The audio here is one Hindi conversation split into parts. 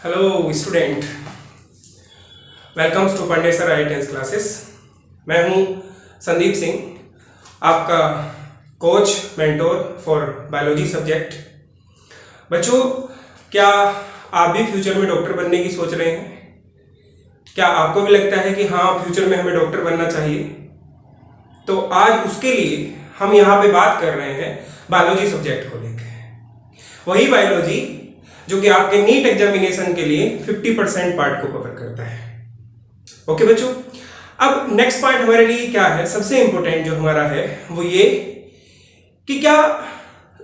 Hello student, welcomes to Pandey sir IITS classes. मैं हूं संदीप सिंह, आपका coach mentor for biology subject. बच्चों, क्या आप भी फ्यूचर में डॉक्टर बनने की सोच रहे हैं? क्या आपको भी लगता है कि हाँ, फ्यूचर में हमें डॉक्टर बनना चाहिए? तो आज उसके लिए हम यहाँ पे बात कर रहे हैं बायोलॉजी सब्जेक्ट को लेकर। वही बायोलॉजी जो कि आपके नीट एग्जामिनेशन के लिए 50% पार्ट को कवर करता है। ओके बच्चों, अब नेक्स्ट पार्ट हमारे लिए क्या है? सबसे इंपॉर्टेंट जो हमारा है वो ये कि क्या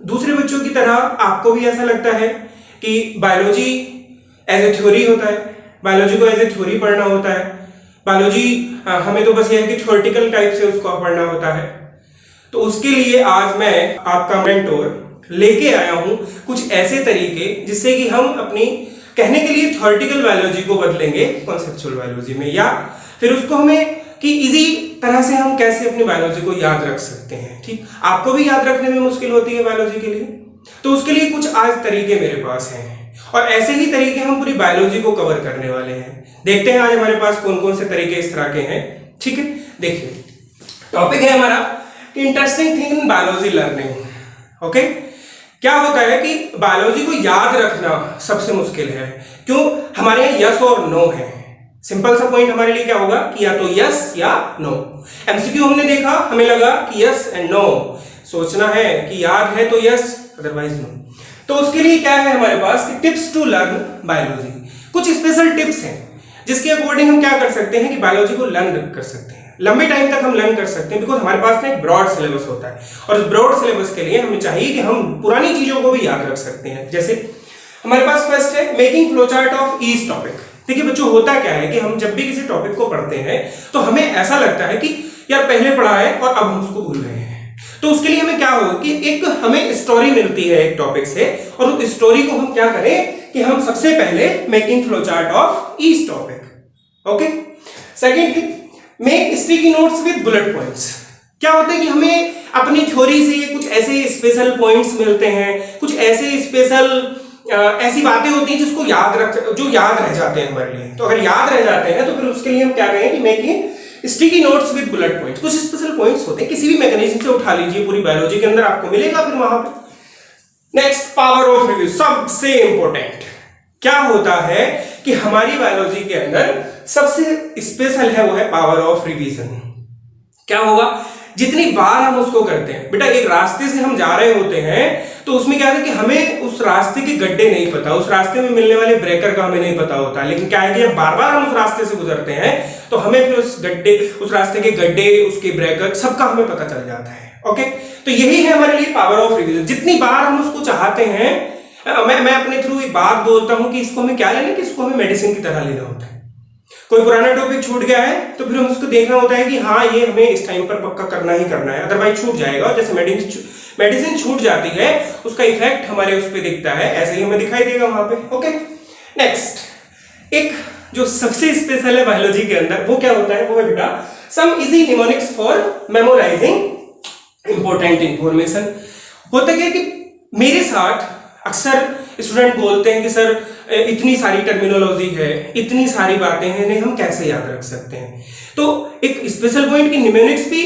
दूसरे बच्चों की तरह आपको भी ऐसा लगता है कि बायोलॉजी एज ए थ्योरी होता है, बायोलॉजी को एज ए थ्योरी पढ़ना होता है, बायोलॉजी हमें तो बस ये है कि थ्योरेटिकल टाइप से उसको पढ़ना होता है? तो उसके लिए आज मैं आपका मेंटोर लेके आया हूं कुछ ऐसे तरीके जिससे कि हम अपनी कहने के लिए थ्योरेटिकल बायोलॉजी को बदलेंगे कॉन्सेप्चुअल बायोलॉजी में, या फिर उसको हमें कि इजी तरह से हम कैसे अपनी बायोलॉजी को याद रख सकते हैं। ठीक, आपको भी याद रखने में मुश्किल होती है बायोलॉजी के लिए, तो उसके लिए कुछ आज तरीके मेरे पास हैं और ऐसे ही तरीके हम पूरी बायोलॉजी को कवर करने वाले हैं। देखते हैं आज हमारे पास कौन कौन से तरीके इस तरह के हैं। ठीक है, देखिए टॉपिक है हमारा interesting thing in biology learning. Okay, क्या होता है कि बायोलॉजी को याद रखना सबसे मुश्किल है। क्यों? हमारे यहाँ यस और नो है। सिंपल सा पॉइंट हमारे लिए क्या होगा कि या तो यस या नो। एमसीक्यू हमने देखा, हमें लगा कि यस एंड नो। सोचना है कि याद है तो यस, अदरवाइज नो। तो उसके लिए क्या है हमारे पास कि टिप्स टू लर्न बायोलॉजी। कुछ स्पेशल टिप्स हैं जिसके अकॉर्डिंग हम क्या कर सकते हैं कि बायोलॉजी को लर्न कर सकते हैं, लंबे टाइम तक हम लर्न कर सकते हैं। बिकॉज हमारे पास ना एक ब्रॉड सिलेबस होता है और इस ब्रॉड सिलेबस के लिए हमें चाहिए कि हम पुरानी चीजों को भी याद रख सकते हैं। जैसे हमारे पास फर्स्ट है making flowchart of each topic. देखिए बच्चों, होता क्या है कि हम जब भी किसी टॉपिक को पढ़ते हैं तो हमें ऐसा लगता है कि यार पहले पढ़ा है और अब हम उसको भूल गए हैं। तो उसके लिए हमें क्या होगा कि एक हमें स्टोरी मिलती है एक टॉपिक से, और उस स्टोरी को हम क्या करें कि हम सबसे पहले making flowchart of each topic. Okay, second thing make sticky notes with bullet points. क्या होता है कि हमें अपनी थ्योरी से कुछ ऐसे स्पेशल पॉइंट्स मिलते हैं, कुछ ऐसे स्पेशल ऐसी बातें होती हैं जिसको जो याद रह जाते हैं हमारे लिए। तो अगर याद रह जाते हैं तो फिर उसके लिए हम क्या करें कि making sticky notes with bullet points. कुछ स्पेशल पॉइंट्स होते हैं, किसी भी मैकेनिज्म से उठा लीजिए, पूरी बायोलॉजी के अंदर आपको मिलेगा फिर वहां पे। नेक्स्ट, पावर ऑफ रिव्यू, सबसे इंपॉर्टेंट। क्या होता है कि हमारी बायोलॉजी के अंदर सबसे स्पेशल है वो है पावर ऑफ रिवीजन। क्या होगा? जितनी बार हम उसको करते हैं, बेटा एक रास्ते से हम जा रहे होते हैं तो उसमें क्या है कि हमें उस रास्ते के गड्ढे नहीं पता, उस रास्ते में मिलने वाले ब्रेकर का हमें नहीं पता होता। लेकिन क्या है कि जब बार बार हम उस रास्ते से गुजरते हैं तो हमें फिर उस रास्ते के गड्ढे, उसके ब्रेकर सबका हमें पता चल जाता है। ओके, तो यही है हमारे लिए पावर ऑफ रिवीजन। जितनी बार हम उसको चाहते हैं, मैं अपने थ्रू एक बात बोलता हूं कि इसको हमें क्या लेना, कि इसको हमें मेडिसिन की तरह लेना होता है। कोई पुराना टॉपिक छूट गया है तो फिर हम उसको देखना होता है कि हाँ, ये हमें इस टाइम पर पक्का करना ही करना है, अदरवाइज छूट जाएगा। जैसे मेडिसिन छूट जाती है, उसका इफेक्ट हमारे उस पर दिखता है, ऐसे ही हमें दिखाई देगा वहां पे। ओके, नेक्स्ट, एक जो सबसे स्पेशल है बायोलॉजी के अंदर वो क्या होता है, वो है बेटा some easy mnemonics for memorising important information. होता क्या है कि मेरे साथ अक्सर स्टूडेंट बोलते हैं कि सर इतनी सारी टर्मिनोलॉजी है, इतनी सारी बातें हैं, इन्हें हम कैसे याद रख सकते हैं? तो एक स्पेशल पॉइंट की निमोनिक्स भी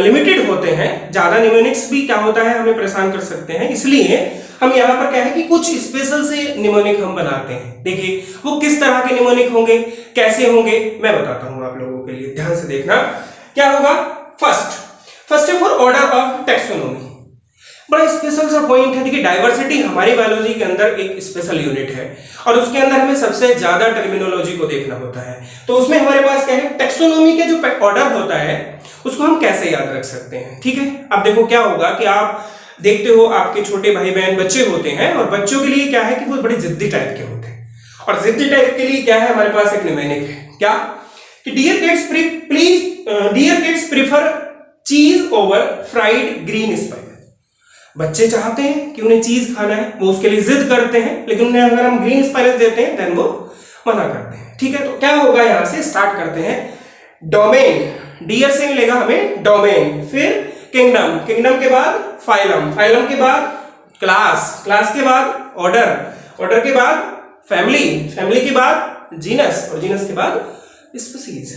लिमिटेड होते हैं, ज्यादा निमोनिक्स भी क्या होता है हमें परेशान कर सकते हैं। इसलिए हम यहाँ पर क्या है कि कुछ स्पेशल से निमोनिक हम बनाते हैं। देखिए वो किस तरह के निमोनिक होंगे, कैसे होंगे, मैं बताता हूं आप लोगों के लिए, ध्यान से देखना। क्या होगा? फर्स्ट है फॉर ऑर्डर ऑफ टेक्सोनोमी। बड़ा स्पेशल सा पॉइंट है। देखिए डाइवर्सिटी हमारी बायोलॉजी के अंदर एक स्पेशल यूनिट है और उसके अंदर हमें सबसे ज्यादा टर्मिनोलॉजी को देखना होता है। तो उसमें हमारे पास क्या है, टेक्सोनोमी के जो ऑर्डर होता है उसको हम कैसे याद रख सकते हैं। ठीक है, अब देखो क्या होगा कि आप देखते हो आपके छोटे भाई बहन बच्चे होते हैं और बच्चों के लिए क्या है कि वो बड़े जिद्दी टाइप के होते हैं, और जिद्दी टाइप के लिए क्या है हमारे पास एक निमोनिक है। क्या कि डियर किड्स प्रीफर चीज ओवर फ्राइड ग्रीन स्पाइस। बच्चे चाहते हैं कि उन्हें चीज खाना है, वो उसके लिए जिद करते हैं, लेकिन उन्हें अगर हम ग्रीन स्पाइस देते हैं देन वो मना करते हैं। ठीक है, तो क्या होगा, यहां से स्टार्ट करते हैं। डोमेन, डियर से मिलेगा हमें डोमेन, फिर किंगडम, किंगडम के बाद फाइलम, फाइलम के बाद क्लास, क्लास के बाद ऑर्डर, ऑर्डर के बाद फैमिली, फैमिली के बाद जीनस और जीनस के बाद स्पीसीज।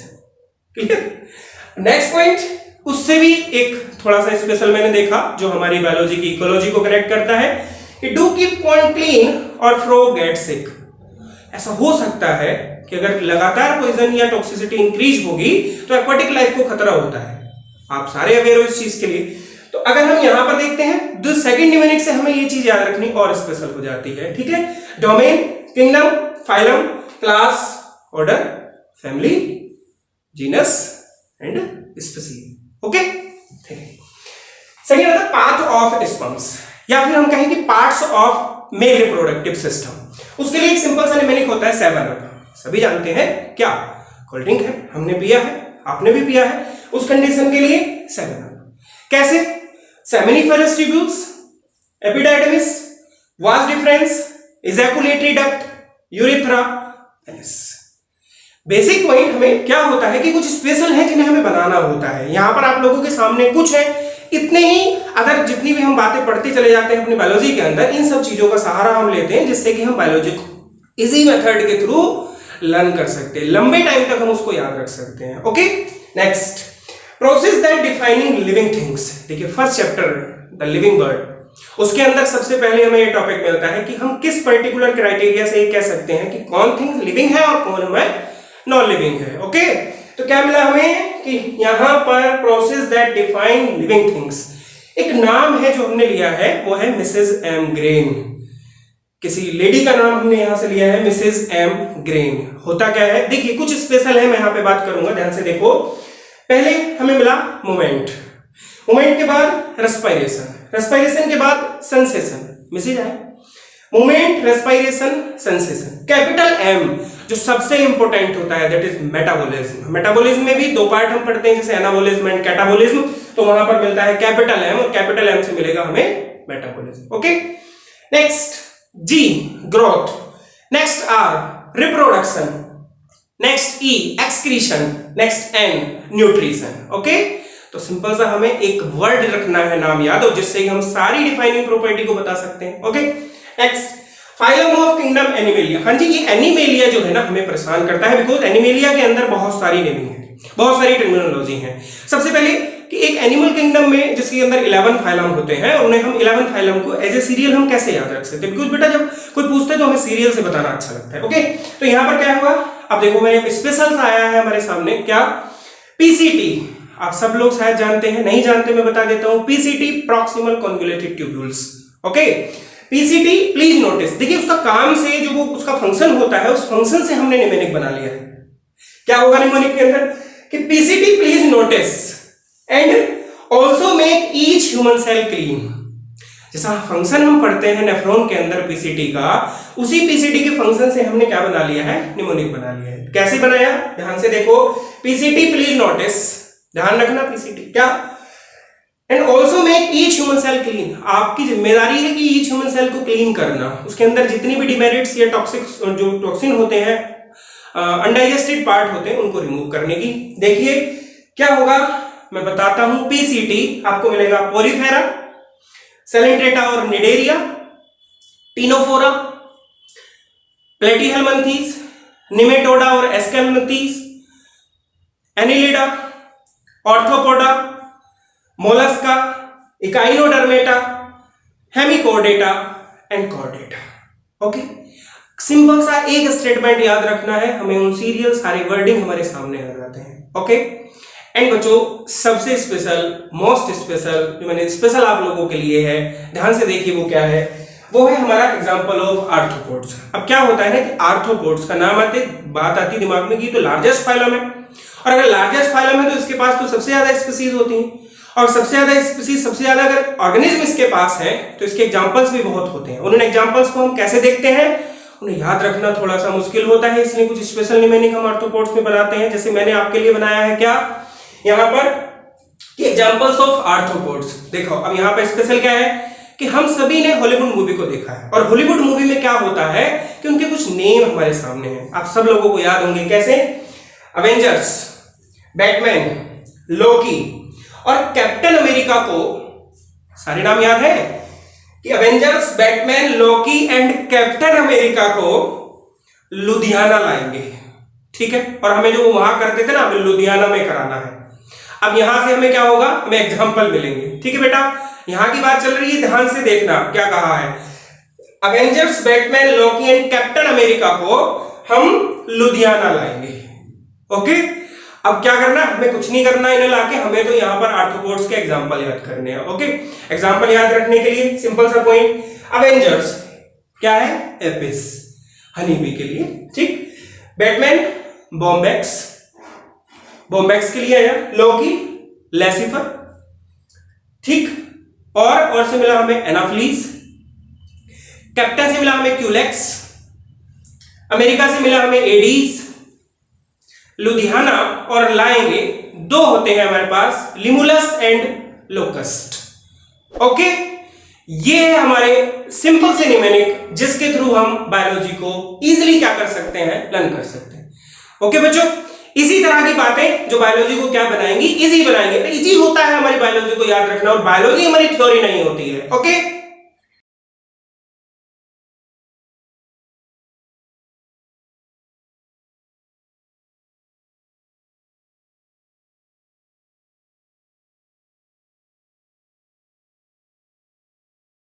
क्लियर? नेक्स्ट पॉइंट, उससे भी एक थोड़ा सा स्पेशल मैंने देखा जो हमारी बायोलॉजी की इकोलॉजी को कनेक्ट करता है कि डू कीप पॉइंट क्लीन और फ्रो गेट सिक। ऐसा हो सकता है कि अगर लगातार पॉइजन या टॉक्सिसिटी इंक्रीज होगी तो एक्वाटिक लाइफ को खतरा होता है। आप सारे अवेयर हो इस चीज के लिए। तो अगर हम यहां पर देखते हैं द सेकंड न्यूमेनिक से हमें ये चीज याद रखनी और स्पेशल हो जाती है। ठीक है, domain, kingdom, phylum, class, order, family, genus and species. Okay, second आता है पाथ ऑफ स्पर्म्स, या फिर हम कहें कि parts of male reproductive system. उसके लिए एक सिंपल सा न्यूमेरिक होता है 7 अप। सभी जानते हैं क्या, कोल्ड ड्रिंक है, हमने पिया है, आपने भी पिया है, उस कंडीशन के लिए 7 अप। कैसे? Seminiferous tubules, epididymis, vas deferens, ejaculatory duct, urethra, anus. Basic point हमें क्या होता है कि कुछ स्पेशल है जिन्हें हमें बनाना होता है। यहां पर आप लोगों के सामने कुछ है, इतने ही। अगर जितनी भी हम बातें पढ़ते चले जाते हैं अपनी बायोलॉजी के अंदर, इन सब चीजों का सहारा हम लेते हैं जिससे कि हम बायोलॉजी को इजी मेथड के थ्रू लर्न कर सकते हैं, लंबे टाइम तक हम उसको याद रख सकते हैं। Okay, next, process that defining living things. देखिए first chapter the living world, उसके अंदर सबसे पहले हमें ये टॉपिक मिलता है कि हम किस पर्टिकुलर क्राइटेरिया से ये कह सकते हैं कि कौन थिंग्स लिविंग है और कौन हमें नॉन लिविंग है। ओके, तो क्या मिला हमें कि यहां पर process that define living things, एक नाम है जो हमने लिया है, वो है मिसेस एम ग्रेन। किसी लेडी का नाम हमने यहां से लिया है, मिसेस एम ग्रेन। होता क्या है, देखिए कुछ स्पेशल है, मैं यहां पे बात करूंगा, ध्यान से देखो। पहले हमें मिला मोमेंट, मोमेंट के बाद रेस्पिरेशन, रेस्पिरेशन के बाद सेंसेशन, मैसेज आया, moment, respiration, sensation. Capital M जो सबसे इंपॉर्टेंट होता है दैट इज मेटाबॉलिज्म। मेटाबॉलिज्म में भी 2 पार्ट हम पढ़ते हैं, जैसे एनाबॉलिज्म एंड कैटाबॉलिज्म, तो वहां पर मिलता है कैपिटल एम और कैपिटल एम से मिलेगा हमें metabolism. Okay, next G growth, next R reproduction, next E excretion, next N nutrition. Okay, तो सिंपल सा हमें एक वर्ड रखना है नाम याद हो, जिससे हम सारी डिफाइनिंग प्रॉपर्टी को बता सकते हैं। Okay, next phylum of kingdom animalia. हाँ जी, ये एनिमेलिया जो है ना हमें परेशान करता है, बिकॉज एनिमेलिया के अंदर बहुत सारी नेमिंग है, बहुत सारी टर्मिनोलॉजी है। सबसे पहले कि एक एनिमल किंगडम में जिसके अंदर 11 फाइलम होते हैं, उन्हें हम 11 फाइलम को एज ए सीरियल हम कैसे याद रख सकते हैं, बिकॉज बेटा जब कोई पूछता है तो हमें सीरियल से बताना अच्छा लगता है। ओके, तो यहां पर क्या हुआ, अब देखो मैंने स्पेशल सा आया है हमारे सामने, क्या, पीसीटी। आप सब लोग शायद जानते हैं, नहीं जानते मैं बता देता हूं, PCT proximal convolutive tubules. Okay, PCT please notice, देखिए उसका काम से जो वो उसका फंक्शन होता है, उस फंक्शन से हमने निमोनिक बना लिया है। क्या होगा निमोनिक के अंदर कि PCT please notice and also make each human cell clean. जैसा फंक्शन हम पढ़ते हैं नेफ्रॉन के अंदर पीसीटी का, उसी पीसीटी के फंक्शन से हमने क्या बना लिया है, निमोनिक बना लिया है। कैसे बनाया, ध्यान से देखो, पीसीटी प्लीज नोटिस, ध्यान रखना, पीसीटी क्या, and also make each human cell clean. आपकी जिम्मेदारी है कि ईच ह्यूमन सेल को क्लीन करना, उसके अंदर जितनी भी डिमेरिट्स या टॉक्सिक जो टॉक्सिन होते हैं, अनडाइजेस्टेड पार्ट होते हैं, उनको रिमूव करने की। देखिए क्या होगा, मैं बताता हूं, पीसीटी आपको मिलेगा पोरीफेरा, सेलेंट्रेटा और निडेरिया, टीनोफोरा, प्लेटीहेलमिंथीज, निमेटोडा और Aschelminthes, Annelida, Arthropoda, Mollusca, Echinodermata, Hemichordata and Chordata. Okay, simple सा एक स्टेटमेंट याद रखना है, हमें उन सीरियल सारे वर्डिंग हमारे सामने आ जाते हैं। ओके, एंड बच्चों सबसे स्पेशल, मोस्ट स्पेशल जो मैंने स्पेशल आप लोगों के लिए है, ध्यान से देखिए वो क्या है, वो है हमारा एग्जांपल ऑफ आर्थ्रोपोड्स। अब क्या होता है ना कि आर्थ्रोपोड्स का नाम आते बात आती दिमाग में कि तो लार्जेस्ट फाइलम है, और अगर लार्जेस्ट फाइलम है तो इसके पास तो सबसे ज्यादा स्पीसीज होती हैं, और सबसे ज्यादा स्पीसीज, सबसे ज्यादा अगर ऑर्गेनिज्म इसके पास है तो इसके एग्जांपल्स भी बहुत होते हैं। उन्होंने एग्जांपल्स को हम कैसे देखते हैं, उन्हें याद रखना थोड़ा सा मुश्किल होता है, इसलिए कुछ स्पेशल निमोनिक हम आर्थ्रोपोड्स में बनाते हैं। जैसे मैंने आपके लिए बनाया है क्या, यहाँ पर एग्जांपल्स ऑफ आर्थ्रोपोड्स। देखो अब यहाँ पर स्पेशल क्या है कि हम सभी ने हॉलीवुड मूवी को देखा है, और हॉलीवुड मूवी में क्या होता है कि उनके कुछ नेम हमारे सामने हैं, आप सब लोगों को याद होंगे। कैसे, अवेंजर्स, बैटमैन, लोकी और कैप्टन अमेरिका को सारे नाम याद है कि Avengers, Batman, Loki and Captain America को लुधियाना लाएंगे, ठीक है। और हमें जो वहां करते थे ना, हमें लुधियाना में कराना है। अब यहां से हमें क्या होगा, हमें एग्जाम्पल मिलेंगे, ठीक है बेटा। यहां की बात चल रही है, ध्यान से देखना क्या कहा है। Avengers, Batman, Loki and Captain America को हम लुधियाना लाएंगे, ओके। अब क्या करना, हमें कुछ नहीं करना इन्हें लाके, हमें तो यहां पर आर्थ्रोपोड्स के एग्जांपल याद करने हैं, ओके। एग्जांपल याद रखने के लिए सिंपल सा पॉइंट, अवेंजर्स क्या है, एपिस, हनीबी के लिए, ठीक। बैटमैन बॉम्बैक्स, बॉम्बैक्स के लिए है। लॉकी लैसिफर, ठीक। और से मिला हमें एनाफ्लीज। कैप्टन से मिला हमें क्यूलेक्स। अमेरिका से मिला हमें एडीज। लुधियाना और लाएंगे दो होते हैं हमारे पास, लिमुलस एंड लोकस्ट, ओके। ये है हमारे सिंपल से निमेनिक, जिसके थ्रू हम बायोलॉजी को इजीली क्या कर सकते हैं, लर्न कर सकते हैं, ओके बच्चों। इसी तरह की बातें जो बायोलॉजी को क्या बनाएंगी, इजी बनाएंगे। इजी होता है हमारी बायोलॉजी को याद रखना, और बायोलॉजी हमारी थ्योरी नहीं होती है, ओके।